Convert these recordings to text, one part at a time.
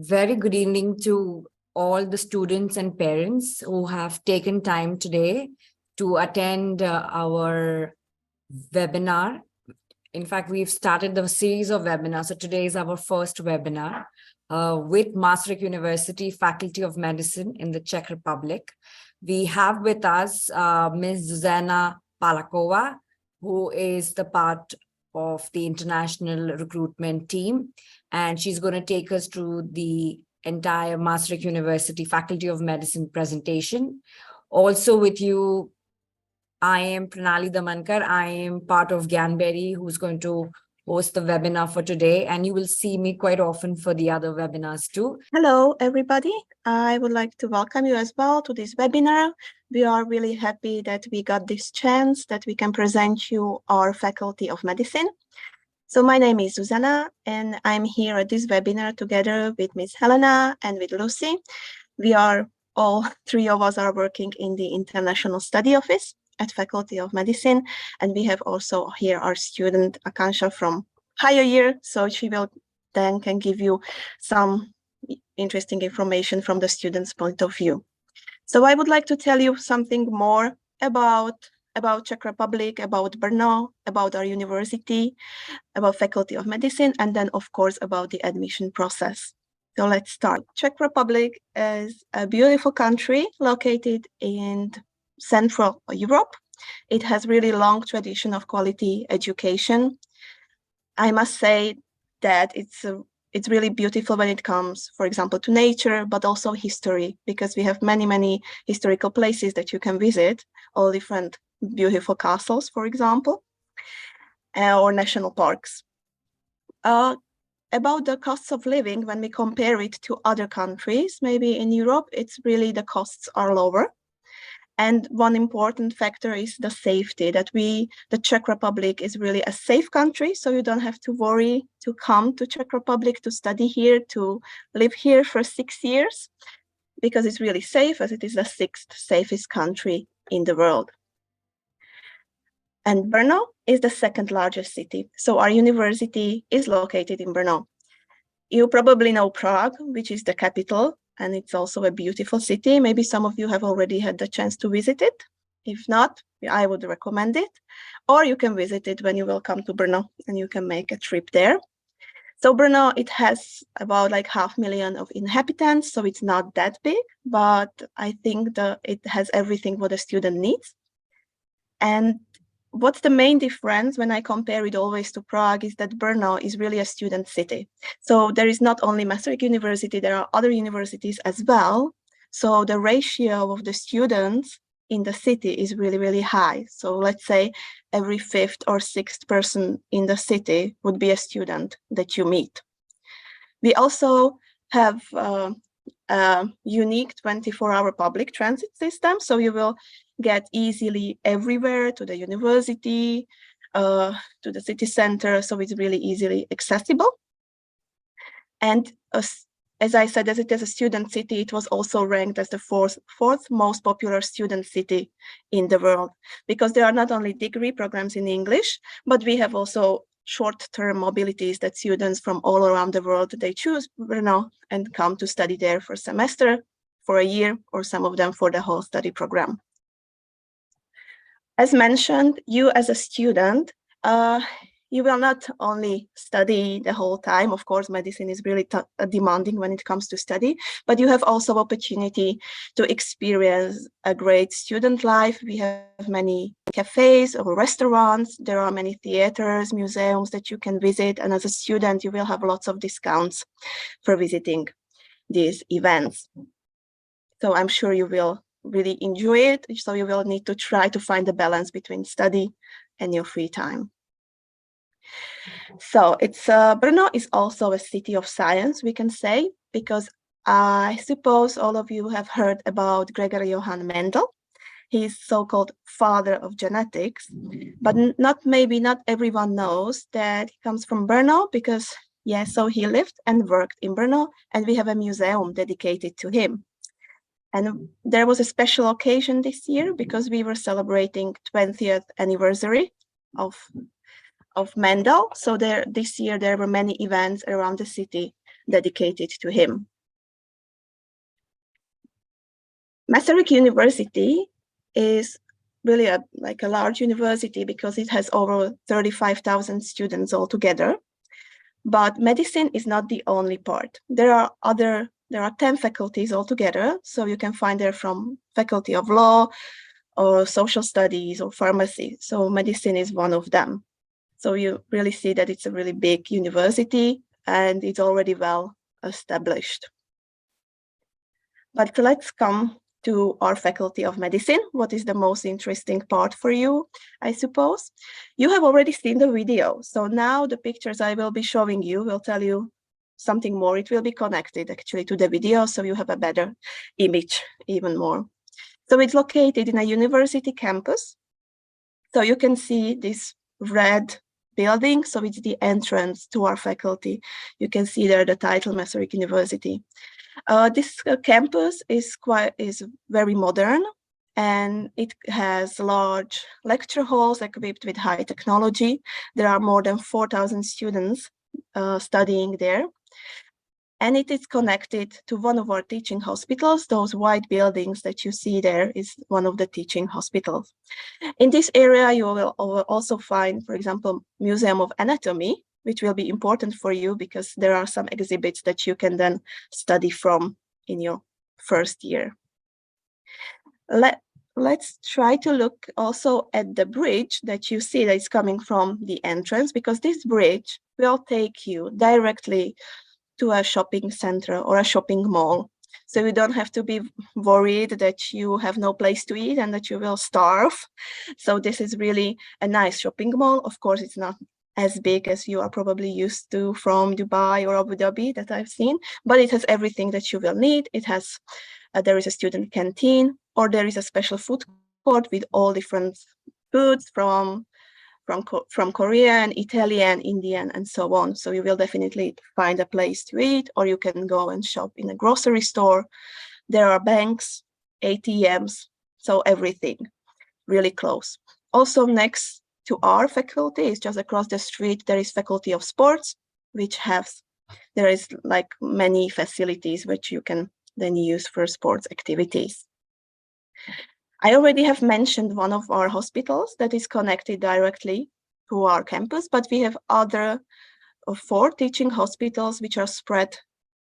Very good evening to all the students and parents who have taken time today to attend our webinar. In fact, we've started the series of webinars. So today is our first webinar with Masaryk University Faculty of Medicine in the Czech Republic. We have with us Ms. Zuzana Palacová, who is the part of the international recruitment team. And she's going to take us through the entire Masaryk University Faculty of Medicine presentation. Also with you, I am Pranali Damankar. I am part of Gyanberry, who's going to host the webinar for today. And you will see me quite often for the other webinars too. Hello, everybody. I would like to welcome you as well to this webinar. We are really happy that we got this chance that we can present you our Faculty of Medicine. So my name is Zuzana, and I'm here at this webinar together with Ms. Helena and with Lucy. We are all three of us are working in the International Study Office at Faculty of Medicine, and we have also here our student Akansha from higher year, so she will then can give you some interesting information from the student's point of view. So I would like to tell you something more about Czech Republic, about Brno, about our university, about Faculty of Medicine, and then of course about the admission process. So let's start. Czech Republic is a beautiful country located in Central Europe. It has really long tradition of quality education. I must say that it's really beautiful when it comes, for example, to nature, but also history, because we have many historical places that you can visit, all different beautiful castles, for example, or national parks. About the costs of living, when we compare it to other countries, maybe in Europe, it's really the costs are lower. And one important factor is the safety, that the Czech Republic is really a safe country, so you don't have to worry to come to Czech Republic to study here, to live here for 6 years, because it's really safe, as it is the 6th safest country in the world. And Brno is the 2nd largest city, so our university is located in Brno. You probably know Prague, which is the capital, and it's also a beautiful city. Maybe some of you have already had the chance to visit it. If not, I would recommend it. Or you can visit it when you will come to Brno and you can make a trip there. So Brno, it has about like 500,000 of inhabitants, so it's not that big, but I think it has everything what a student needs. And what's the main difference when I compare it always to Prague is that Brno is really a student city. So there is not only Masaryk University, there are other universities as well. So the ratio of the students in the city is really high. So let's say every 5th or 6th person in the city would be a student that you meet. We also have a unique 24-hour public transit system, so you will get easily everywhere to the university, to the city center, so it's really easily accessible. And as I said, as it is a student city, it was also ranked as the fourth most popular student city in the world, because there are not only degree programs in English, but we have also short-term mobilities that students from all around the world, they choose Brno and come to study there for a semester, for a year, or some of them for the whole study program. As mentioned, you as a student, you will not only study the whole time. Of course, medicine is really demanding when it comes to study, but you have also opportunity to experience a great student life. We have many cafes or restaurants. There are many theaters, museums that you can visit. And as a student, you will have lots of discounts for visiting these events. So I'm sure you will really enjoy it. So you will need to try to find the balance between study and your free time. So Brno is also a city of science, we can say, because I suppose all of you have heard about Gregory Johann Mendel. He's so-called father of genetics, but maybe not everyone knows that he comes from Brno, because so he lived and worked in Brno, and we have a museum dedicated to him. And there was a special occasion this year because we were celebrating 20th anniversary of Mendel. So this year there were many events around the city dedicated to him. Masaryk University is really like a large university because it has over 35,000 students altogether. But medicine is not the only part. There are 10 faculties altogether. So you can find there from faculty of law or social studies or pharmacy. So medicine is one of them. So you really see that it's a really big university and it's already well established. But let's come to our faculty of medicine. What is the most interesting part for you, I suppose? You have already seen the video. So now the pictures I will be showing you will tell you something more. It will be connected actually to the video, so you have a better image even more. So it's located in a university campus. So you can see this red building. So it's the entrance to our faculty. You can see there the title Masaryk University. This campus is very modern, and it has large lecture halls equipped with high technology. There are more than 4,000 students studying there. And it is connected to one of our teaching hospitals. Those white buildings that you see there is one of the teaching hospitals. In this area, you will also find, for example, Museum of Anatomy, which will be important for you because there are some exhibits that you can then study from in your first year. Let's try to look also at the bridge that you see that is coming from the entrance, because this bridge will take you directly to a shopping center or a shopping mall. So you don't have to be worried that you have no place to eat and that you will starve. So this is really a nice shopping mall. Of course, it's not as big as you are probably used to from Dubai or Abu Dhabi that I've seen, but it has everything that you will need. It has, there is a student canteen, or there is a special food court with all different foods from Korean, Italian, Indian, and so on. So you will definitely find a place to eat, or you can go and shop in a grocery store. There are banks, ATMs, so everything really close. Also next to our faculty is just across the street, there is Faculty of Sports, which there is like many facilities which you can then use for sports activities. I already have mentioned one of our hospitals that is connected directly to our campus, but we have other 4 teaching hospitals which are spread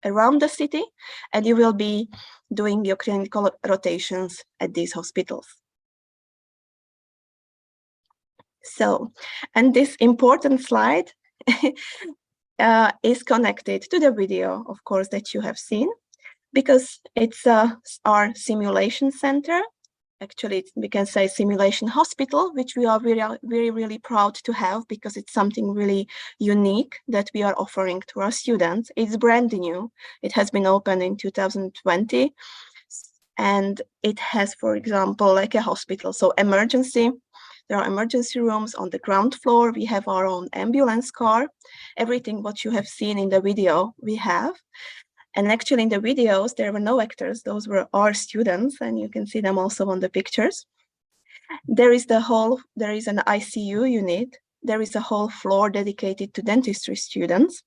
around the city, and you will be doing your clinical rotations at these hospitals. So, and this important slide is connected to the video, of course, that you have seen, because it's our simulation center. Actually, we can say simulation hospital, which we are really proud to have, because it's something really unique that we are offering to our students. It's brand new. It has been opened in 2020, and it has, for example, like a hospital. So there are emergency rooms on the ground floor. We have our own ambulance car. Everything what you have seen in the video, we have. And actually in the videos, there were no actors. Those were our students, and you can see them also on the pictures. There is an ICU unit. There is a whole floor dedicated to dentistry students.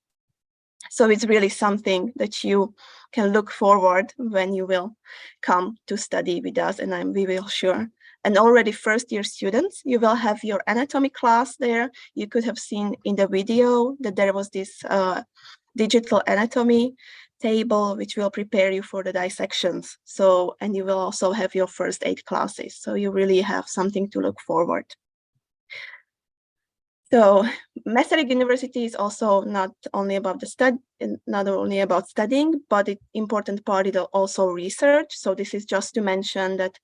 So it's really something that you can look forward when you will come to study with us, and we will sure. And already first year students, you will have your anatomy class there. You could have seen in the video that there was this digital anatomy table which will prepare you for the dissections. So, and you will also have your first aid classes. So you really have something to look forward. So Masaryk University is also not only about studying, but the important part is also research. So this is just to mention that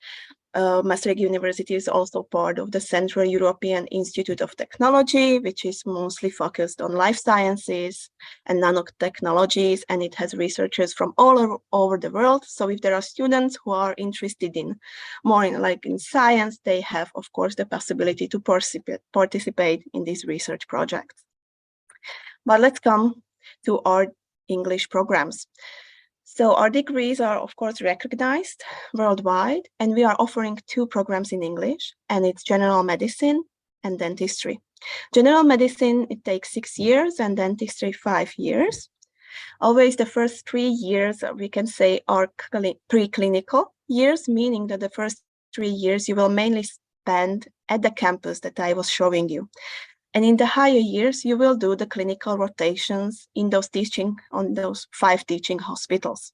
Masaryk University is also part of the Central European Institute of Technology, which is mostly focused on life sciences and nanotechnologies, and it has researchers from all over the world. So if there are students who are interested in more in science, they have, of course, the possibility to participate in these research projects. But let's come to our English programs. So our degrees are, of course, recognized worldwide, and we are offering 2 programs in English, and it's general medicine and dentistry. General medicine, it takes 6 years, and dentistry 5 years. Always the first 3 years, we can say, are preclinical years, meaning that the first 3 years you will mainly spend at the campus that I was showing you. And in the higher years, you will do the clinical rotations in those on those 5 teaching hospitals.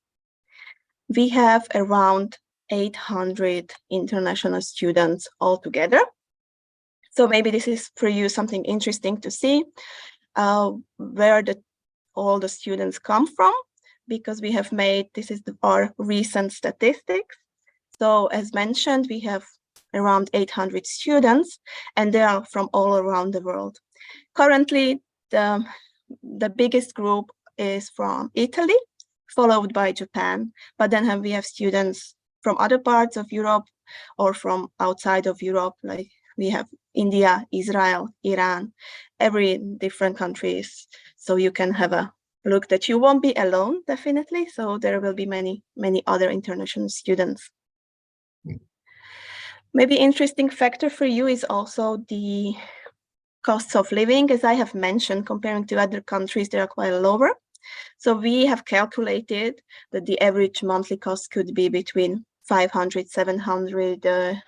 We have around 800 international students altogether. So maybe this is for you something interesting to see, where all the students come from, because we have this is our recent statistics. So as mentioned, we have around 800 students, and they are from all around the world. Currently, the biggest group is from Italy, followed by Japan, but then we have students from other parts of Europe or from outside of Europe, like we have India, Israel, Iran, every different countries. So you can have a look that you won't be alone, definitely. So there will be many, many other international students. Maybe interesting factor for you is also the costs of living. As I have mentioned, comparing to other countries, they are quite lower. So we have calculated that the average monthly cost could be between $500, $700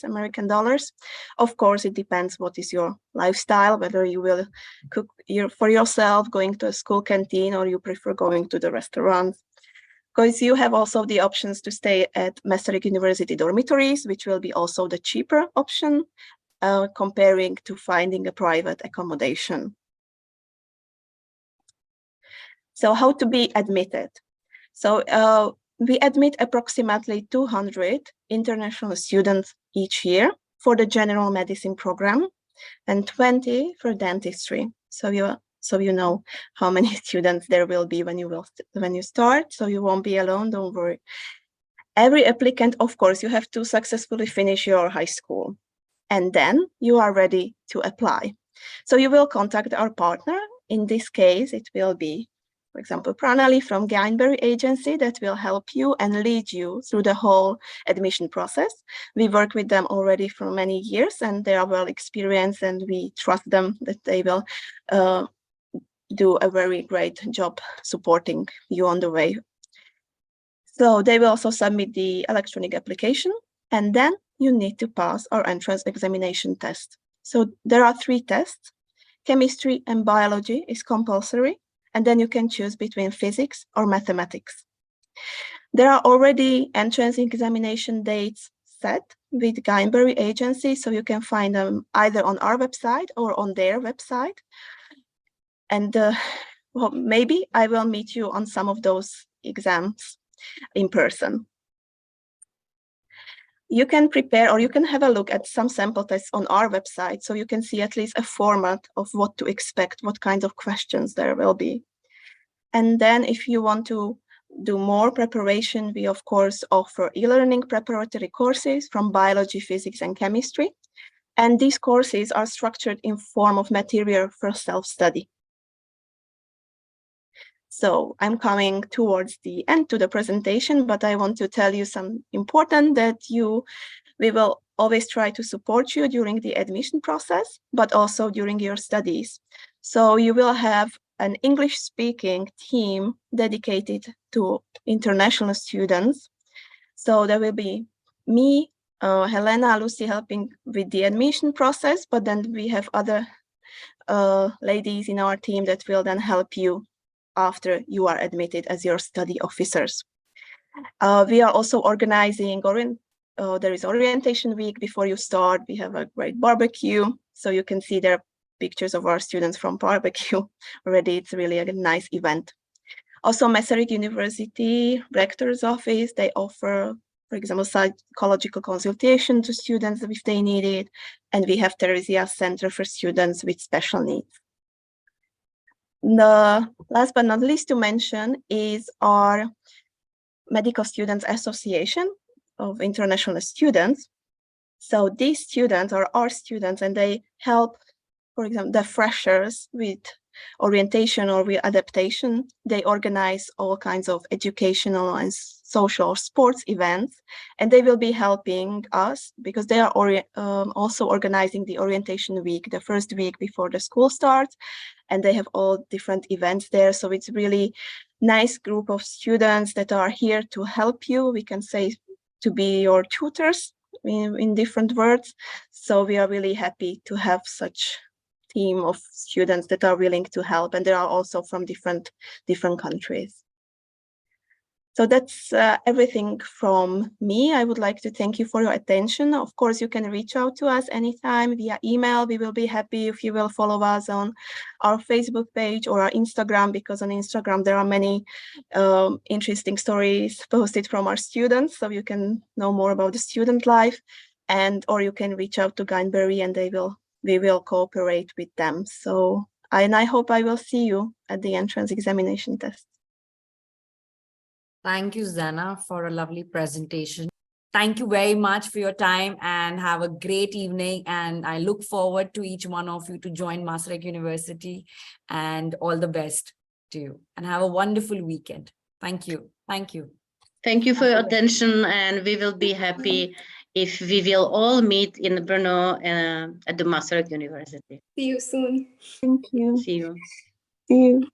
American dollars. Of course, it depends what is your lifestyle, whether you will cook for yourself, going to a school canteen, or you prefer going to the restaurant. Because you have also the options to stay at Masaryk University dormitories, which will be also the cheaper option, comparing to finding a private accommodation. So how to be admitted? So we admit approximately 200 international students each year for the general medicine program and 20 for dentistry. So you know how many students there will be when you start, so you won't be alone, don't worry. Every applicant, of course, you have to successfully finish your high school, and then you are ready to apply. So you will contact our partner. In this case, it will be, for example, Pranali from Gyanberry agency that will help you and lead you through the whole admission process. We work with them already for many years, and they are well experienced, and we trust them that they will do a very great job supporting you on the way. So they will also submit the electronic application, and then you need to pass our entrance examination test. So there are 3 tests. Chemistry and biology is compulsory, and then you can choose between physics or mathematics. There are already entrance examination dates set with Gyanberry agency, so you can find them either on our website or on their website. And well, maybe I will meet you on some of those exams in person. You can prepare, or you can have a look at some sample tests on our website, so you can see at least a format of what to expect, what kinds of questions there will be. And then if you want to do more preparation, we of course offer e-learning preparatory courses from biology, physics, and chemistry. And these courses are structured in form of material for self-study. So I'm coming towards the end to the presentation, but I want to tell you some important that we will always try to support you during the admission process, but also during your studies. So you will have an English-speaking team dedicated to international students. So there will be me, Helena, Lucy helping with the admission process, but then we have other ladies in our team that will then help you after you are admitted as your study officers. We are also organizing, there is orientation week before you start. We have a great barbecue, so you can see there pictures of our students from barbecue already. It's really a nice event. Also, Masaryk University Rector's Office, they offer, for example, psychological consultation to students if they need it. And we have Theresia Center for Students with Special Needs. The last but not least to mention is our Medical Students Association of International Students. So these students are our students, and they help, for example, the freshers with orientation or with adaptation. They organize all kinds of educational and social sports events, and they will be helping us because they are also organizing the orientation week, the first week before the school starts. and they have all different events there. So it's really nice group of students that are here to help you. We can say to be your tutors in different words. So we are really happy to have such team of students that are willing to help, and they are also from different countries. So that's everything from me. I would like to thank you for your attention. Of course, you can reach out to us anytime via email. We will be happy if you will follow us on our Facebook page or our Instagram, because on Instagram there are many interesting stories posted from our students, so you can know more about the student life, or you can reach out to Gyanberry and we will cooperate with them. So I hope I will see you at the entrance examination test. Thank you, Zuzana, for a lovely presentation. Thank you very much for your time and have a great evening. And I look forward to each one of you to join Masaryk University, and all the best to you and have a wonderful weekend. Thank you. Thank you. Thank you for your attention, and we will be happy if we will all meet in Brno at the Masaryk University. See you soon. Thank you. See you. See you.